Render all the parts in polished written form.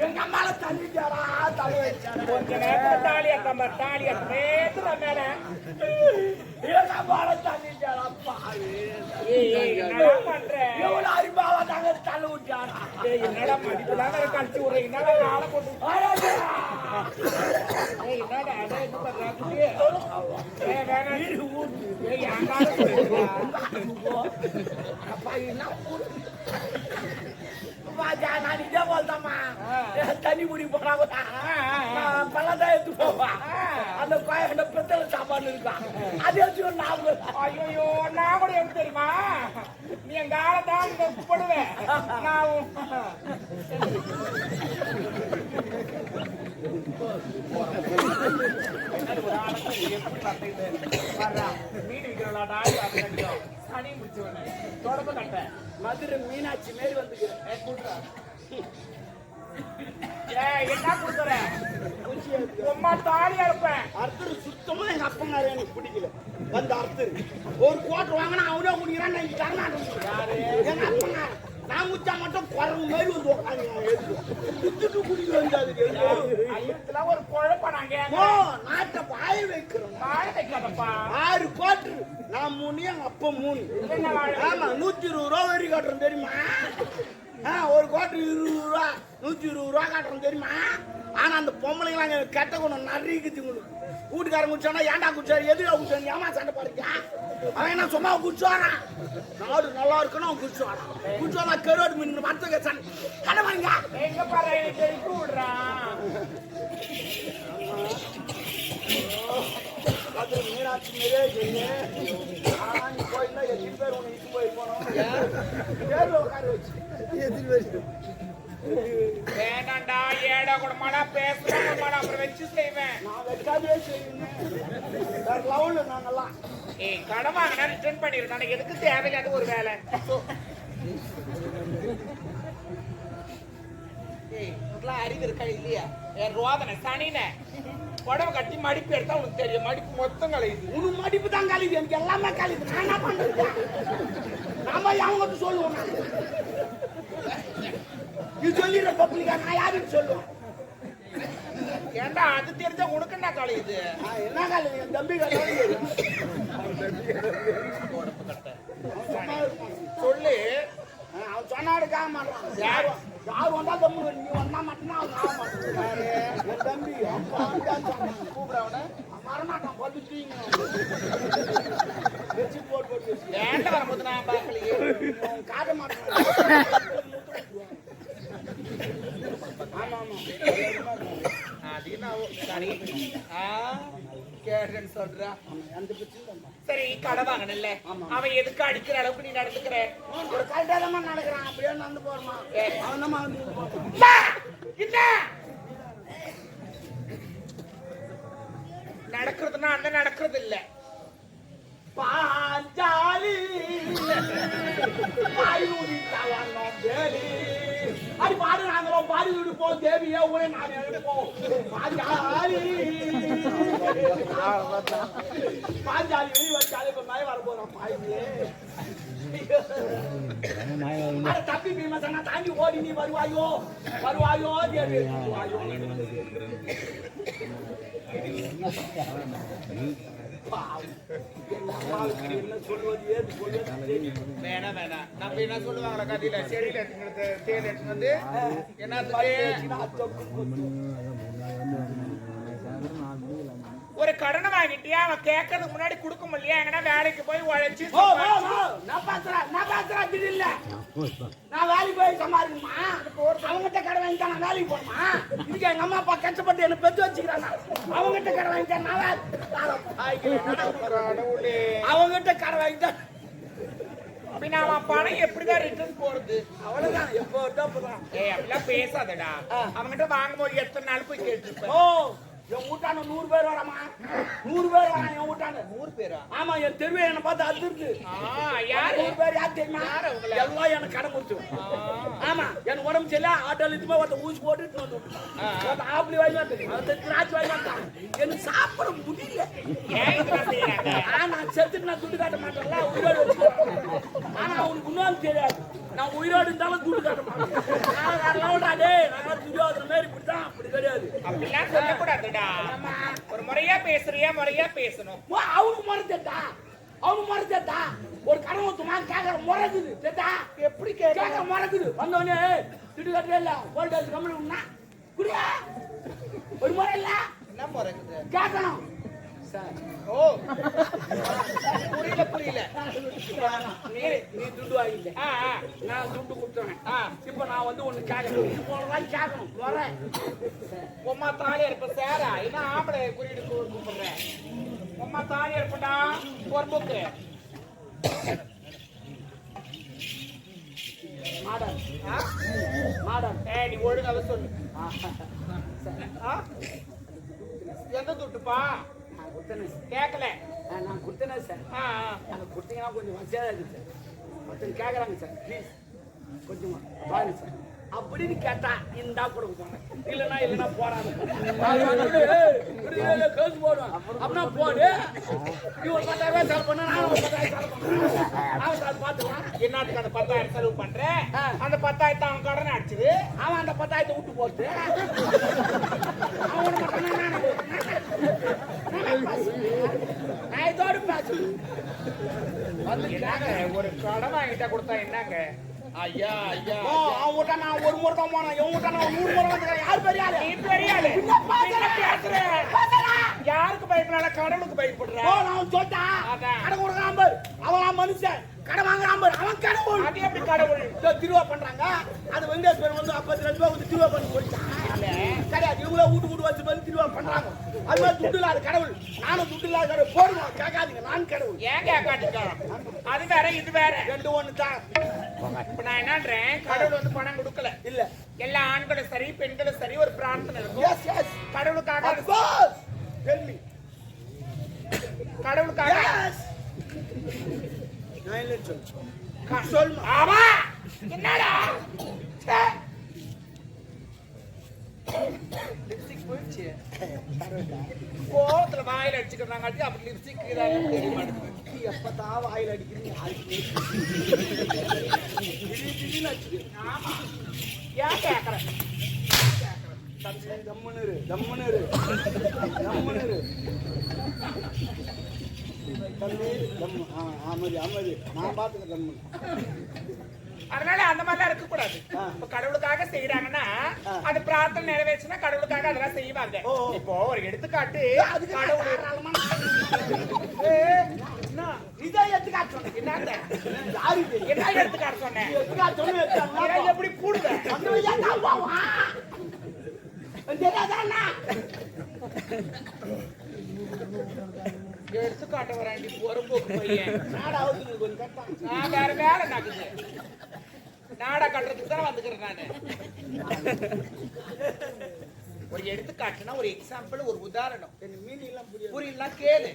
எங்க அம்மால தள்ளிட்டாரா தலை வச்சாரா கொஞ்ச நேரத்துல தாலியா நேத்துல மேல எங்க அம்மால தள்ளிட்டாரா பாரு என்னடா பண்ற எவ்வளவு அறிவாவா தாங்க தள்ளி விட்டாரா என்னடா மடிப்புலாம் கழிச்சு விடுற என்னடா காலை போட்டு என்னடா என்ன பண்றாங்க நான் இதே போல்தாம்மா தண்ணி குடி போனா பழதான் எடுத்து போவா அந்த கோயண்ட பித்தளை சாப்பாடு இருக்கான் அது எடுத்து ஞாபகம் ஐயோ நான் கூட எப்படி தெரியுமா நீ என் காலத்தான் போடுவேன் நான் மீன் விற்கிறா சனி முடிச்சவன தொடர்பு கட்ட மதுரை மீனாட்சி மாரி வந்துக்கிறேன் என்ன கொடுக்குற உம்மா தாலியா இருப்பேன் அர்த்தர் சுத்தமா எங்க அப்பங்காரு எனக்கு பிடிக்கல வந்து அர்த்தர் ஒரு கோட்டர் வாங்கினா அவனே குடிக்கிறான் எனக்கு தரமாட்டேன் எங்க அப்பங்காரு நான் முச்சா மட்டும் குறவு மாதிரி வந்து உட்காந்து குடிக்க வந்தாது ஐயத்துல ஒரு குழப்பம் நாங்க நாட்டை பாய வைக்கிறோம் வாழ வைக்காதப்பா 6 கோட்டரு நான் 3 எங்க அப்பா 3 ஆமா 120 ரூபா வரி கட்டுறோம் தெரியுமா ஒரு கோட்டர் 20 ரூபா 120 ரூபா காட்டுறோம் தெரியுமா ஆனா அந்த பொம்பளைங்களாம் கெட்ட குணம் நிறைய உங்களுக்கு வீட்டுக்காரன் குடிச்சானா ஏன்டா குடிச்சாரு எதுக்கா குடிச்சாரு ஏமா சண்டை பாருங்க அவன் என்ன சும்மா குடிச்சுவானா நாடு நல்லா இருக்குன்னு அவன் குடிச்சுவானா குடிச்சுவானா கருவாடு மீன் மரத்துக்கு சண்டை பாருங்க எங்க பாரு எனக்கு விடுறான் மீனாட்சி மேலே நீ போயிருந்தா எத்தனை பேர் உன்னை இட்டு போய் போனோம் பேர்ல உட்கார வச்சு எத்தனை பேர் வேண்டாண்டா ஏடா கூடமாடா பேசுறமாடா அப்புறம் வச்சு செய்வேன் நான் வைக்காதே செய்வேன் வேற லெவல்ல நாங்கெல்லாம் கடன் வாங்கினா ரிட்டர்ன் பண்ணிருந்தேன் எதுக்கு தேவையில்லாத ஒரு வேலை அறிவு இருக்கா இல்லையா ரோதனை சனின உடம்பு கட்டி மடிப்பு எடுத்தா உனக்கு தெரியும் மடிப்பு மொத்தம் கலையுது உனக்கு மடிப்பு தான் கலையுது எனக்கு எல்லாமே கலையுது நான் என்ன பண்றது நாம அவங்க சொல்லுவோம் நீ சொல்லிடுற பப்ளிக்கா நான் யாருக்கு சொல்லுவேன் ஏண்டா அது தெரிஞ்சா உனக்கு என்ன கலையுது என்ன கலையுது என் தம்பி கலையுது சொல்லு அவன் சொன்னாடுக்காக மாட்டான் யார் வந்தா தம்பி நீ வந்தா மட்டும்தான் அவன் ஆக மாட்டான் என் தம்பி கூப்பிடவன வரமாட்டான் படுத்துட்டீங்க வச்சு போட்டு ஏண்ட வரும்போது நான் பார்க்கலையே காட்ட மாட்டான் ஆமா சரி கடை வாங்கல அவன் எதுக்கு அடிக்கிற அளவுக்கு நீ நடந்துக்கிற ஒரு கரெக்டாக நடக்கிறான் அப்படியே நடந்து போறமா அவன் நடக்கிறதுனா அந்த நடக்கிறது இல்ல பாஞ்சாலி அது பாடு நாங்களும் பாடி விடுப்போம் தேவியா ஊரே நான் எடுப்போம் பாஞ்சாலி பாஞ்சாலி வெளியே வச்சாலே இப்ப மழை வர போறோம் பாயிலே தப்பி பீமசனா தாண்டி ஓடி நீ வருவாயோ தேவி வருவாயோ வேணாம் நம்ம என்ன சொல்லுவாங்களா கதையில செடியில தேன் எடுத்து வந்து என்ன ஒரு கடனை வாங்கிட்டியா அவன் கேட்கறதுக்கு முன்னாடி கொடுக்க முடியலையா எங்கன்னா வேலைக்கு போய் உழைச்சு நான் வேலைக்கு போய் சம்பாதிக்கணுமா அவங்ககிட்ட கடை வாங்கிட்டா நான் வேலைக்கு போகணுமா இதுக்கு எங்க அம்மா அப்பா கஷ்டப்பட்டு என்ன பெற்று வச்சுக்கிறாங்க அவங்ககிட்ட கடை வாங்கிட்டா நான் அவங்ககிட்ட கடை வாங்கிட்டா அப்படின்னா அவன் பணம் எப்படிதான் ரிட்டர்ன் போறது அவ்வளவுதான் எப்போ அப்படிலாம் பேசாதடா அவங்ககிட்ட வாங்கும்போது எத்தனை நாள் போய் கேட்டுருப்பேன் என் வீட்டான 100 பேர் வராமா 100 பேர் வரான் என் வீட்டான 100 பேரா ஆமா என் தெருவே என்ன பார்த்து அதிர்ந்து யாரு 100 பேர் யார் தெரியுமா எல்லாம் எனக்கு கடன் கொடுத்து ஆமா என் உடம்பு சரியில்லை ஆட்டோல இதுமே ஒருத்த ஊசி போட்டு வந்து ஆப்பிளி வாங்கி வந்து திராட்சை வாங்கி வந்தான் எனக்கு சாப்பிட முடியல நான் செத்துட்டு நான் துட்டு காட்ட மாட்டேன்ல உயிரோடு வச்சுக்கிறேன் முறை சேத்தா ஒரு கடன் ஊத்துமா கேட்கற முறைக்குது சேத்தா எப்படி கேட்கற முறைக்குது வந்தோடனே திட்டு கட்டுறே இல்ல வோல்டேஜ் கம்மி உண்ணா குடியா ஒரு முறை இல்ல என்ன முறைக்குது கேட்கணும் சார் ஓ புரியல நீ துண்டு வாங்கிட்ட நான் துண்டு கொடுத்துறேன் இப்ப நான் வந்து ஒண்ணு கேட்கணும் கேட்கணும் வரேன் உம்மா தாலியா இருப்ப சேரா என்ன ஆம்பளை குறியீடு கூப்பிடுறேன் உம்மா தாலியா இருப்படா பொறுப்புக்கு மாடன் மாடன் நீ ஒழுங்கால சொல்லு எந்த துட்டுப்பா கேட்கல நான் கொடுத்தேனே சார் அதை கொடுத்தீங்கன்னா கொஞ்சம் வசதியாக இருக்கு சார் ஒருத்தர் கேட்குறாங்க சார் ப்ளீஸ் கொஞ்சமா பாருங்க சார் அப்படின்னு கேட்டா இந்தா கொடுக்க போனேன் இல்லைன்னா போறாங்க கேஸ் போடுவேன் அப்படின்னா போடு நீ ஒரு 10,000 செலவு பண்ண நான் ஒரு 10,000 செலவு பண்ணேன் பார்த்துக்கலாம் என்னத்துக்கு அந்த 10,000 செலவு பண்றேன் அந்த 10,000 அவன் கடனை அடிச்சுது அவன் அந்த 10,000 விட்டு போட்டு அவனை நான் இதோடு பேசு என்னங்க ஒரு கடன் வாங்கிட்டா கொடுத்தா என்னங்க ஐயா அவன் விட்டா நான் ஒரு முறை தான் போனேன் இவன் விட்டா நான் 100 முறை வந்துக்கிறேன் யார் பெரியாளு நீ பெரியாளு யாருக்கு பயப்படாத கடவுளுக்கு பயப்படுற நான் சொல்லிட்டேன் கடை கொடுக்குறான் பாரு அவன் மனுஷன் கடை வாங்குறான் பாரு அவன் கடவுள் அது எப்படி கடவுள் திருவா பண்றாங்க அது வெங்கடேஸ்வரன் வந்து 52 ரூபா வந்து திருவா பண்ணி போயிட்டான் கிடையாது இவங்கள வீட்டு வச்சு பண்ணி திருவா பண்றாங்க அது மாதிரி துட்டு இல்லாத கடவுள் நானும் துட்டு இல்லாத கடவுள் போடுவோம் கேட்காதீங்க நான் கடவுள் ஏன் கேட்காதீங்க அது வேற இது வேற ரெண்டு ஒண்ணு தான் இப்ப நான் என்னன்றேன் கடவுள் வந்து பணம் கொடுக்கல இல்ல எல்லா ஆண்களும் சரி பெண்களும் சரி ஒரு பிரார்த்தனை இருக்கும் கடவுளுக்காக கடவுளுக்காக என்னடா லிப்ஸ்டிக் போயிடுச்சு கோவத்துல வாயில அடிச்சுக்கிறாங்க அப்படி லிப்ஸ்டிக் தெரிய மாட்டேங்குது எப்பதான் வாயில் அடிக்கிறீங்க ஏன் கேக்குறேன் தம்முனரு நான் பாத்துக்க தம்மு அதனால அந்த மாதிரிலாம் இருக்க கூடாது இப்ப கடவுளுக்காக செய்யறாங்கன்னா அது பிரார்த்தனை நிறைவேச்சுன்னா கடவுளுக்காக அதெல்லாம் செய்வாங்க இப்போ ஒரு எடுத்துக்காட்டு கடவுள் இதை எடுத்துக்காட்டு சொன்னேன் என்ன எடுத்துக்காட்டு சொன்னேன் எப்படி கூடுத எடுத்துக்காட்ட வராண்டி பொறுப்போக்கு பையன் நான் வேற வேலை நடக்குது நாடா கட்டுறதுக்கு தானே வந்துக்கிறேன் நானு ஒரு எடுத்துக்காட்டுனா ஒரு எக்ஸாம்பிள் ஒரு உதாரணம் மீனிங் புரியல கேளு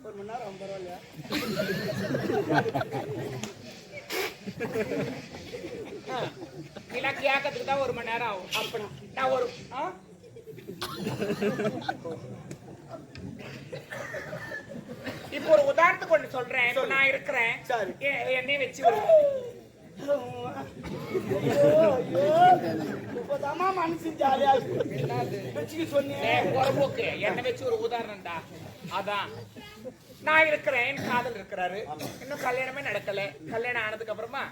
1 மணி நேரம் பரவாயில்லையா நீலாம் கேட்கறதுக்கு தான் 1 மணி நேரம் ஆகும் அப்பனா நான் ஒரு இப்போ ஒரு உதாரணத்துக்கு ஒண்ணு சொல்றேன் இப்ப நான் இருக்கிறேன் என்னைய வச்சு ஒரு மனுஷன் ஜாலியா சொன்னேன் என்ன வச்சு ஒரு உதாரணம்டா அதான் நான் இருக்கிறேன் என் காதல் இருக்கிறாரு இன்னும் கல்யாணமே நடக்கல கல்யாணம் ஆனதுக்கு அப்புறமா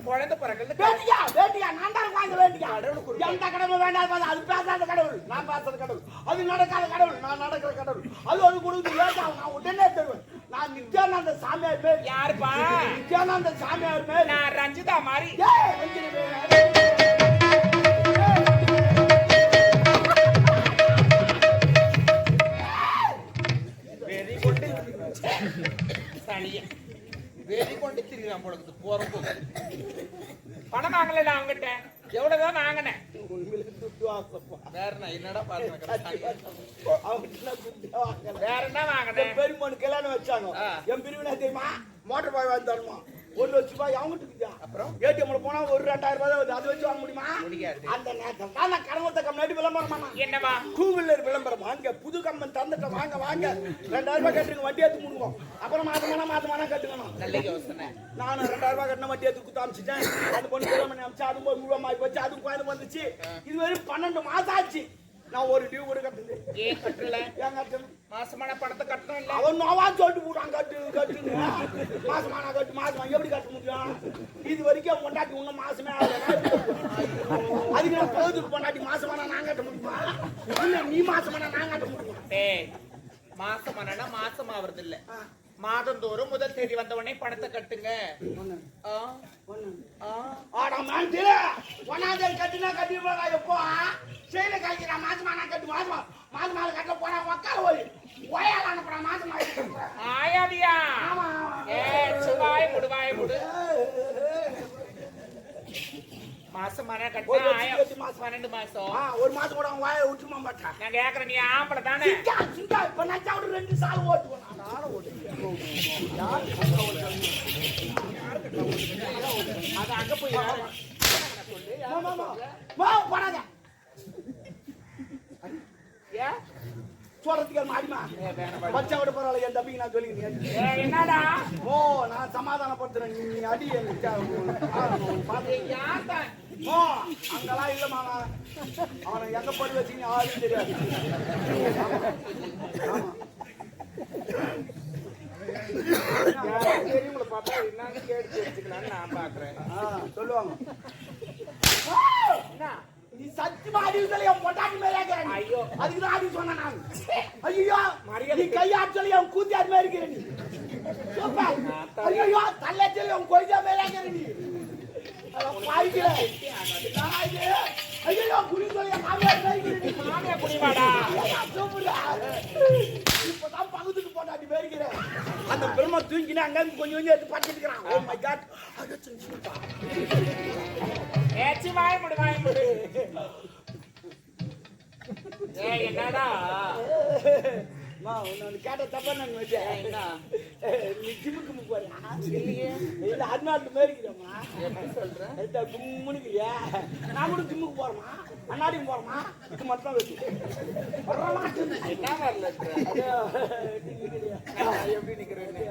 குழந்தை பிறகு கடவுள் வேண்டாம் அது பேசாத கடவுள் நான் பேசாத கடவுள் அது நடக்காத கடவுள் நான் நடக்கிற கடவுள் அது ஒரு கொடுத்து நான் உடனே தருவேன் நான் நித்யானந்த சாமியார் பேர் யாருப்பா நித்யானந்த சாமியார் பேர் நான் ரஞ்சிதா மாதிரி வெறி கொண்டு திரிகிறான் பொழுது போறப்போ பணம் வாங்கல நான் அவங்கிட்ட எவ்வளவுதான் வாங்கினேன் வேற என்னடா பாருங்க வேற என்ன வாங்கினேன் பெருமனு கல்யாணம் வச்சாங்க என் பிரிவினா தெரியுமா மோட்டர் பாய் வாங்கி தருமா 1 லட்ச ரூபாய் அவங்ககிட்ட இருக்குதா அப்புறம் ஏடிஎம்ல போனா ஒரு 2000 ரூபாய் வருது அது வச்சு வாங்க முடியுமா முடியாது அந்த நேரத்துல தான் நான் கடவுத்த கம்பெனி விளம்பரமா என்னவா 2 வீலர் விளம்பரம் அங்க புது கம்பெனி தந்துட்ட வாங்க 2000 ரூபாய் கட்டுங்க வட்டி ஏத்து முடுவோம் அப்புறம் மாதமான கட்டுக்கணும் நல்ல யோசனை நான் 2000 ரூபாய் கட்டின வட்டி ஏத்து குத்து அமிச்சிட்டேன் அந்த பொண்ணு கிளம்பி அமிச்சு அது 100 ரூபாய் போச்சு அது கோயில் வந்துச்சு இது வெறும் 12 மாசம் ஆச்சு நான் ஒரு டியூ கூட கட்டல. ஏன் கட்டல? ஏன் கட்டணும்? மாசமான பணத்தை கட்டணும் இல்ல? அவன் நோவா சொல்லிட்டு போட்டான் கட்டுன்னு. மாசமான மாசமா எப்படி கட்ட முடியும்? இது வரைக்கும் பொண்டாட்டி இன்னும் மாசமே ஆகல. அதுக்கு நான் போதுக்கு பொண்டாட்டி மாசமான நான் கட்ட முடியுமா? இல்ல நீ மாசமான நான் கட்ட முடியுமா? மாசமானா மாசம் ஆவறது இல்ல, மாதந்தோறும் முதல் தேதி வந்த உடனே பணத்தை கட்டுங்க. கட்டுனா கட்டி எப்போ செயல கழிக்கிறா மாசமான கட்டு மாசமா மாசமான கட்டல போனா உக்கார போய் ஓயால அனுப்புறா மாசமா ஆயாதியா. சுவாய் முடுவாய் முடு மாசமான கட்டினா 12 மாசம். ஒரு மாசம் கூட அவன் வாயை விட்டுமா மாட்டான். நான் கேக்குறேன், நீ ஆம்பளை தானே? இப்ப நச்சா விட்டு 2 சால் ஓட்டுவேன். அது அங்க போய் போறாங்க சொல்றதுக்கு மாடிமா பச்சா விட பரவாயில்ல. என் தம்பிக்கு நான் சொல்லிக்கிறேன். என்னடா? நான் சமாதானப்படுத்துறேன். நீ அடி அங்கெல்லாம் இல்ல மாமா. அவனை எங்க போய் வச்சீங்க ஆளும் தெரியாது. பெரியவங்களை பார்த்தா என்னன்னு கேட்டு வச்சுக்கலான்னு நான் பாக்குறேன். சொல்லுவாங்க நீ சத்தியமா அடி சொல்லி என் பொண்டாட்டி மேலே இருக்கிறேன். ஐயோ அதுக்குதான் அடி சொன்னேன் நான். ஐயோ நீ கையாட்டு சொல்லி என் கூத்தியார் மேலே இருக்கிற நீ. ஐயோ தள்ள சொல்லி என் கொய்யா மேலே இருக்கிற நீ. ஐயோ குடி சொல்லி என் மாமியார் மேலே இருக்கிற நீ. மாமியா குடிவாடா இப்பதான் பகுதிக்கு பொண்டாட்டி மேலே இருக்கிறேன். அந்த பெருமை தூங்கினா அங்க கொஞ்சம் கொஞ்சம் எடுத்து பட்டிட்டு இருக்கிறான். ஓ மை காட் ஏச்சி வாய் முடு வாய் முடு. என்னடா கேட்ட தப்பா நான் வச்சேன். நீ ஜிம்முக்கு போறியா? இல்ல அண்ணாட்டு மேரிக்கிறோமா? சொல்றேன் கும்முனுக்கிறியா? நான் கூட ஜிம்முக்கு போறோமா? அண்ணாடியும் போறோமா? இது மட்டும் வச்சு என்ன வரல எப்படி நிக்கிறேன்னு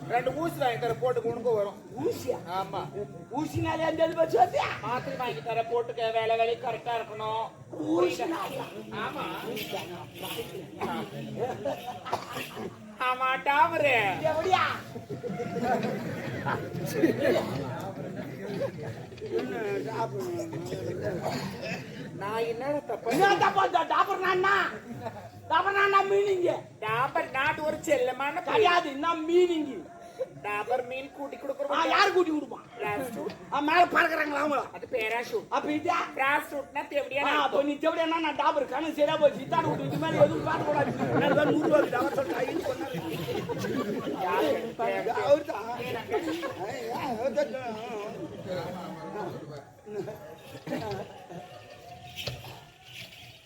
2 ஊசி வாங்கி தர போட்டுக்கு உனக்கு வரும். ஊசியா? ஆமா ஊசினாலே அந்த வச்சு வச்சியா? மாத்திரை வாங்கி தர போட்டுக்க வேலை கரெக்டா இருக்கணும். ஆமா ஆமா டாமரு எப்படியா? நான் என்னடா தப்பா டாபர் நான்னா மீனிங்க. டாபர் நாட் ஒரு செல்லமான கிடையாது. என்ன மீனிங்க? டாபர் மீன் கூட்டி கொடுக்குறோம். யார் கூட்டி கொடுப்பான்? மேல பறக்குறாங்களா அவங்க? அது பேராஷூட். அப்ப இதா பேராஷூட்னா தேவடியா? அப்ப நீ தேவடியா? நான் டாபர் கண்ணு சரியா போச்சு. இத்தாடு விட்டு இது மேல எதுவும் பாட்டு கூடாது. நான் 100 ரூபாய் டாபர் சொல்லிட்டாங்க சொன்னாரு. அவர்தான்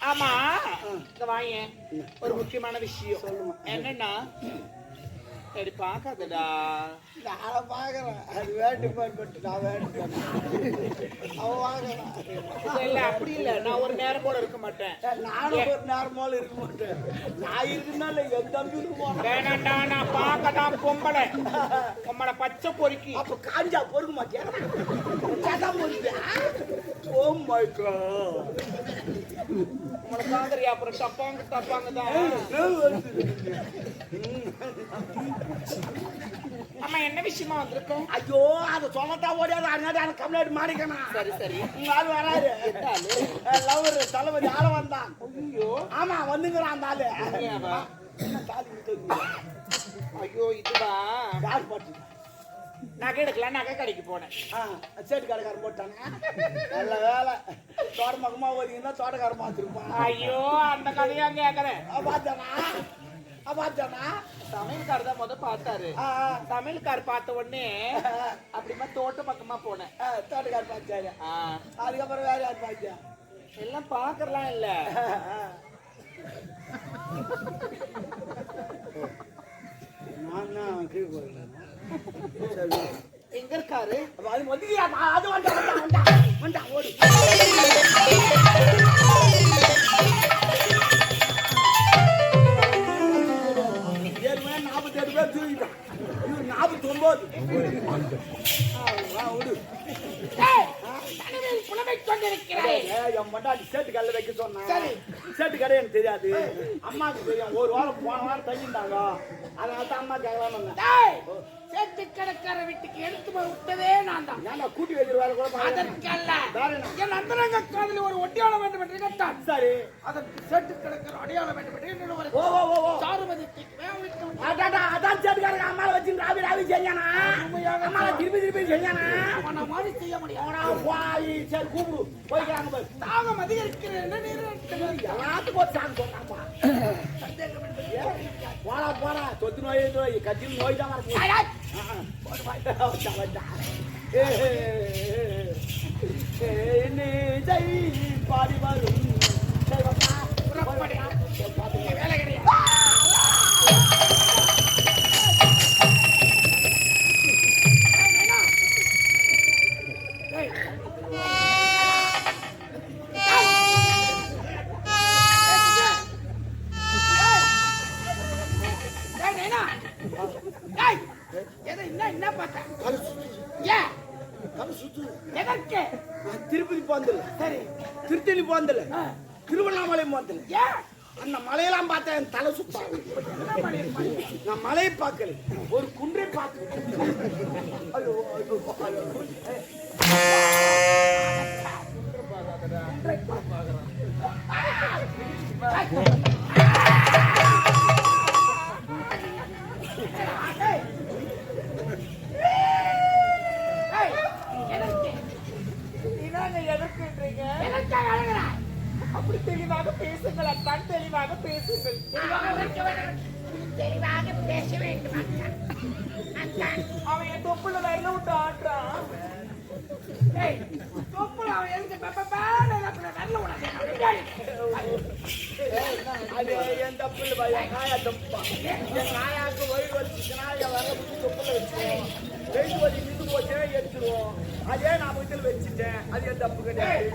ஆமா இந்த வாங்க ஒரு முக்கியமான விஷயம். சொல்லுங்க. என்னன்னா சரி பாக்காதடா. நான் பாக்குறேன். அது வேட்டு போட்டு நான் வேட்டு அவ வாங்குறான். இல்ல அப்படி இல்ல, நான் ஒரு நேரம் போல இருக்க மாட்டேன். நானும் ஒரு நேரம் போல இருக்க மாட்டேன். நான் இருக்குனால என் தம்பி வேணாண்டா. நான் பாக்கதான் பொம்பளை பச்சை பொறுக்கி. அப்ப காஞ்சா பொறுக்க மாட்டியா? பொறுக்கியா? ஓ மை காட் உங்களை பாக்குறியா? அப்புறம் தப்பாங்க தான். ஆமா என்ன விஷயமா வந்திருக்கோம்? ஐயோ அதை சொல்லத்தான் ஓடியாது. அதனால கம்ப்ளைண்ட் மாறிக்கணும். சரி உங்க ஆள் வராரு. லவர் தலைவர் யார வந்தான்? ஐயோ ஆமா வந்துங்கிறான் அந்த ஆளு. ஐயோ இதுவா யார் போட்டு நகை எடுக்கலாம். நகை கடைக்கு போனேன். சேட்டு கடைக்காரன் போட்டாங்க. நல்ல வேலை. தோட்டமக்கமா ஓடிங்கன்னா தோட்டக்காரன் பார்த்துருப்பான். ஐயோ அந்த கதையா கேக்குறேன். பார்த்தானா சமையல்கார் தான் பார்த்தாரு. சமையல்கார் பார்த்த உடனே அப்படிமா தோட்ட பக்கமா போனேன். தோட்டக்காரர் பார்த்தாரு. அதுக்கப்புறம் வேற யார் பார்த்தா? எல்லாம் பாக்குறலாம் இல்ல. நான் எங்க இருக்காரு? அது வந்தா ஓடு. ஏற்கனவே 47 பேர் தூக்கிட்டான். 49 விடு. தனிமையில் புலமை கொண்டிருக்கிறேன். என் மண்டாடி சேட்டு கல்ல வைக்க சொன்னா சரி. சேட்டு கடை எனக்கு தெரியாது. அம்மாவுக்கு தெரியும். ஒரு வாரம் போன வாரம் தங்கிட்டாங்க. அதனால தான் அம்மா கேட்கலாம். டேய், சேட்டு கடைக்கார வீட்டுக்கு எடுத்து போய் விட்டதே நான் தான். நான் கூட்டி வைக்கிற கூட அதற்கல்ல வேற என்ன? என் அந்தரங்க காதலில் ஒரு ஒட்டியாளம் வேண்டும் என்று கேட்டான். சரி. அதற்கு சேட்டு கடைக்கார அடையாளம் வேண்டும் என்று என்னோட ஒரு ஓ ஓ ஓ சாருமதிக்கு வேவிட்டு அதான் சேட்டுக்காரங்க அம்மாவை வச்சு ராவி ராவி செஞ்சானா? அம்மாவை திருப்பி செஞ்சானா? அவனை மாதிரி செய்ய முடியாது. சரி கூப்பிடு போய்க்கிறாங்க போய். தாகம் அதிகரிக்கிறேன் எல்லாத்துக்கும் ஒரு சாங் சொன்னாப்பா. போடா போடா தொத்து நோய் கத்திரி நோய் தான் வரப்போகுது. பாடி வரும் வேலை கிடையாது. என்ன பார்த்தேன்? எதற்கு? திருப்பதி போந்தல, சரி, திருத்தணி போந்தல, திருவண்ணாமலை போந்தல. ஏன் அந்த மலையெல்லாம் பார்த்தா என் தலை சுத்தாங்க. நான் மலையை பார்க்கல, ஒரு குன்றை பார்க்க. அப்படி தெளிவாக பேசுங்கள் அத்தான், தெளிவாக பேசுங்கள். தெளிவாக பேச வேண்டும். அவன் என் தொப்புல வரல விட்டு ஆடுறான். தொப்புல அவன் எழுந்து அது என் தப்பு இல்லை பாய், என் நாயா தப்பா. என் நாயாக்கு வயிறு வச்சுச்சுன்னா என் வர தொப்புல வச்சுருவோம். வெயிட் வலி நின்று போச்சுன்னா எடுத்துருவோம். அதே நான் வீட்டில் வச்சுட்டேன், அது என் தப்பு கிடையாது.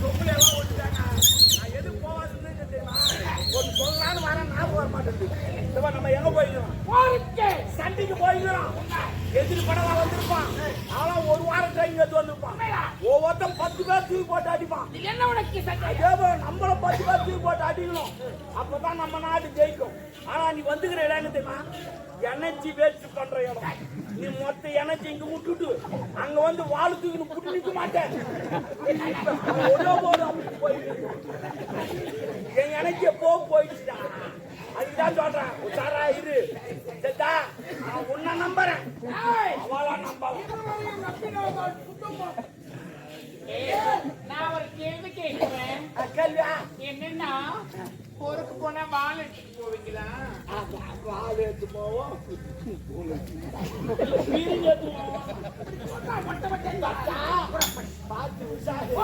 தொப்புல எல்லாம் ஓட்டுட்டாங்க. நான் எது போவாதுன்னு தெரியுமா? ஒரு சொல்லலான்னு வரேன், நான் போக மாட்டேன். நம்ம எங்க போய்க்கிறோம்? சண்டைக்கு போய்க்கிறோம். எதிரி படம் வந்திருப்பான். அவன் ஒரு வாரம் டைம் எடுத்து வந்திருப்பான். ஒவ்வொருத்தன் 10 பேர் தூக்கி போட்டு அடிப்பான். என்ன உனக்கு நம்மள 10 பேர் தூக்கி போட்டு அடிக்கணும். அப்பதான் நம்ம நாடு ஜெயிக்கும். ஆனா நீ வந்துக்கிற இடம் தெரியுமா? எனர்ஜி வேஸ்ட் பண்ற இடம். நீ மொத்த எனர்ஜி இங்க விட்டுட்டு அங்க வந்து வாழு தூக்கி புட்டு நிக்க மாட்டேன். என் எனர்ஜிய போயிடுச்சுடா. அதுதான் சொல்றேன், உஷாரா இரு. சரிதா? நான் உன்னை நம்புறேன், அவளா நம்பலாம். நான் ஒரு கேள்வி கேட்கிறேன். கேள்வியா? என்னன்னா, போருக்கு போனா வாழ எடுத்துட்டு போவீங்களா? வாழ எடுத்து போவோம், பார்த்து உஷாரு.